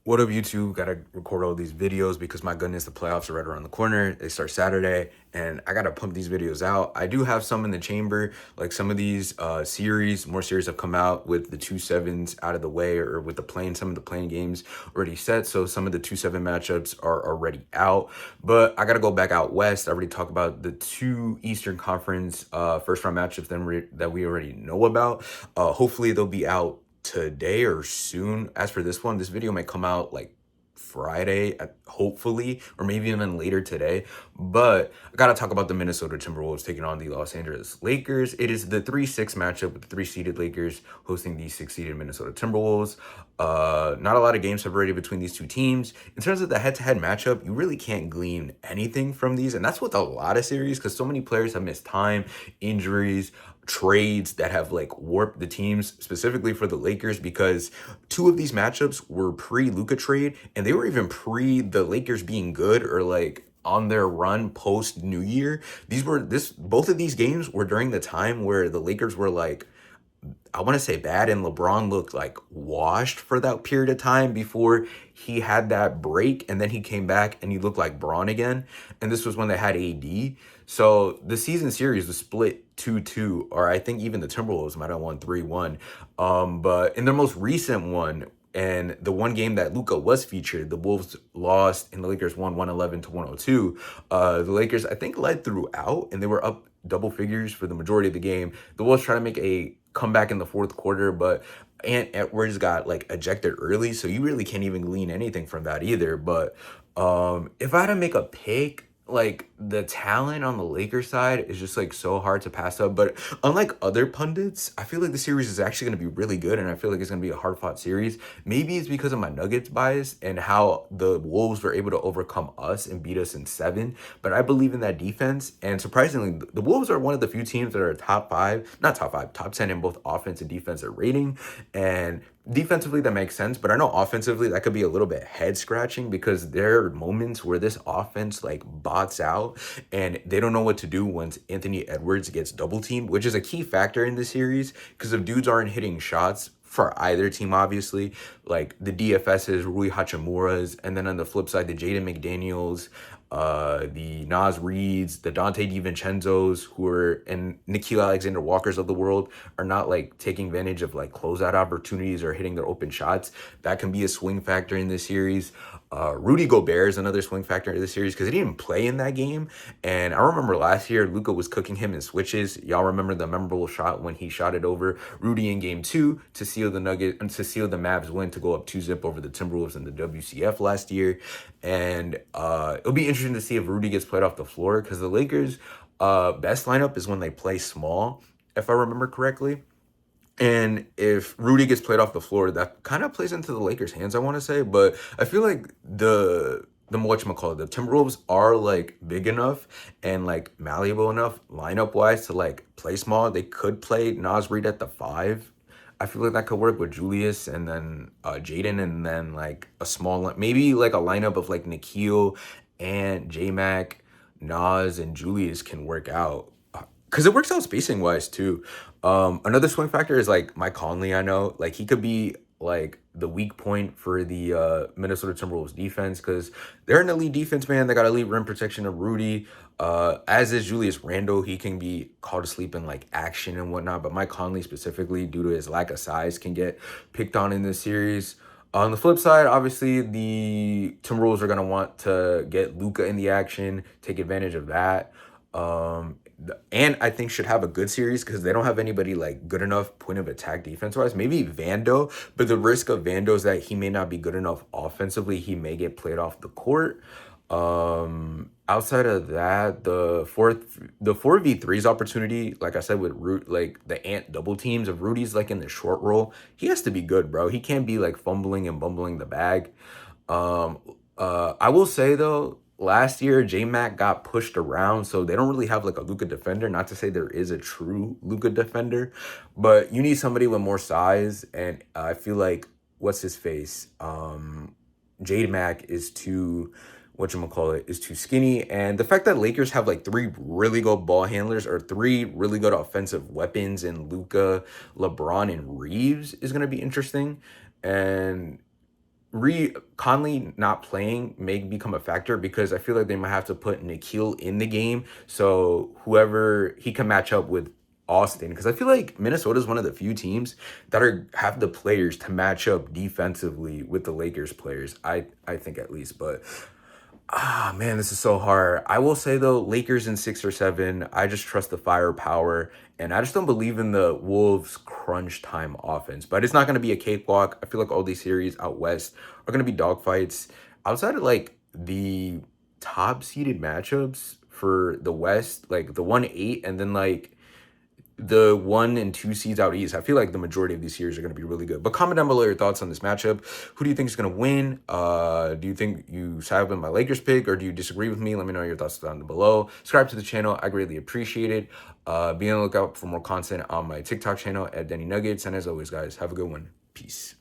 What up, YouTube? Gotta record all these videos because my goodness, the playoffs are right around the corner. They start Saturday, and I gotta pump these videos out. I do have some in the chamber, like some of these more series have come out with the 2-7s out of the way, or with some of the playing games already set. So some of the 2-7 matchups are already out. But I gotta go back out west. I already talked about the two Eastern Conference first round matchups that we already know about. Hopefully they'll be out today or soon. As for this one, this video might come out like Friday, hopefully, or maybe even later today. But I gotta talk about the Minnesota Timberwolves taking on the Los Angeles Lakers. It is the 3-6 matchup with the 3-seeded Lakers hosting the 6-seeded Minnesota Timberwolves. Not a lot of games separated between these two teams. In terms of the head-to-head matchup, you really can't glean anything from these, and that's with a lot of series because so many players have missed time, injuries, trades that have like warped the teams, specifically for the Lakers, because two of these matchups were pre-Luka trade, and they were even pre the Lakers being good or like on their run post New Year. Both of these games were during the time where the Lakers were like, I want to say bad, and LeBron looked like washed for that period of time before he had that break, and then he came back and he looked like Braun again. And this was when they had AD. So the season series was split 2-2, or I think even the Timberwolves might have won 3-1. But in their most recent one, and the one game that Luka was featured, the Wolves lost and the Lakers won 111 to 102. The Lakers, I think, led throughout, and they were up double figures for the majority of the game. The Wolves tried to make a comeback in the fourth quarter, but Ant Edwards got like ejected early, so you really can't even glean anything from that either. But if I had to make a pick, like the talent on the Lakers side is just like so hard to pass up. But unlike other pundits, I feel like the series is actually going to be really good, and I feel like it's going to be a hard fought series. Maybe it's because of my Nuggets bias and how the Wolves were able to overcome us and beat us in 7. But I believe in that defense, and surprisingly, the Wolves are one of the few teams that are top 5, not top 5, top 10 in both offense and defensive rating. And defensively, that makes sense, but I know offensively that could be a little bit head scratching because there are moments where this offense like bots out and they don't know what to do once Anthony Edwards gets double teamed, which is a key factor in this series because if dudes aren't hitting shots for either team, obviously, like the DFSs, Rui Hachimura's, and then on the flip side, the Jaden McDaniels, the Nas Reeds, the Dante DiVincenzo's, and Nikhil Alexander Walkers of the world are not like taking advantage of like closeout opportunities or hitting their open shots. That can be a swing factor in this series. Rudy Gobert is another swing factor in this series because he didn't play in that game. And I remember last year, Luka was cooking him in switches. Y'all remember the memorable shot when he shot it over Rudy in game 2 to seal the Mavs win to go up 2-zip over the Timberwolves in the WCF last year. And it'll be interesting to see if Rudy gets played off the floor because the Lakers' best lineup is when they play small, if I remember correctly. And if Rudy gets played off the floor, that kind of plays into the Lakers' hands, I want to say. But I feel like the whatchamacallit, the Timberwolves are like big enough and like malleable enough lineup wise to like play small. They could play Nas Reed at the 5. I feel like that could work with Julius and then Jaden, and then like a small, maybe like a lineup of like Nikhil and J-Mac, Nas, and Julius can work out because it works out spacing wise too. Another swing factor is like Mike Conley. I know like he could be like the weak point for the Minnesota Timberwolves defense because they're an elite defense, man. They got elite rim protection of Rudy. As is Julius Randle, he can be called asleep in like action and whatnot. But Mike Conley specifically, due to his lack of size, can get picked on in this series. On the flip side, obviously, the Timberwolves are going to want to get Luka in the action, take advantage of that. And I think should have a good series because they don't have anybody like good enough point of attack defense wise. Maybe Vando, but the risk of Vando is that he may not be good enough offensively. He may get played off the court. Outside of that, the 4v3's opportunity, like I said, with like the Ant double teams of Rudy's like in the short roll, he has to be good, bro. He can't be like fumbling and bumbling the bag. I will say though, last year J-Mac got pushed around, so they don't really have like a Luka defender. Not to say there is a true Luka defender, but you need somebody with more size, and I feel like what's his face, J-Mac is too is too skinny. And the fact that Lakers have like 3 really good ball handlers or 3 really good offensive weapons in Luka, LeBron, and Reeves is going to be interesting. And Conley not playing may become a factor because I feel like they might have to put Nikhil in the game so whoever he can match up with Austin, because I feel like Minnesota is one of the few teams that have the players to match up defensively with the Lakers players. I think at least, but man, this is so hard. I will say though, Lakers in 6 or 7. I just trust the firepower, and I just don't believe in the Wolves crunch time offense. But it's not going to be a cakewalk. I feel like all these series out west are going to be dogfights. Outside of like the top seeded matchups for the West, like the 1-8, and then like the 1 and 2 seeds out east, I feel like the majority of these series are going to be really good. But comment down below your thoughts on this matchup. Who do you think is going to win? Do you think you side with my Lakers pick, or do you disagree with me? Let me know your thoughts down below. Subscribe to the channel. I greatly appreciate it. Be on the lookout for more content on my TikTok channel at Denny Nuggets. And as always, guys, have a good one. Peace.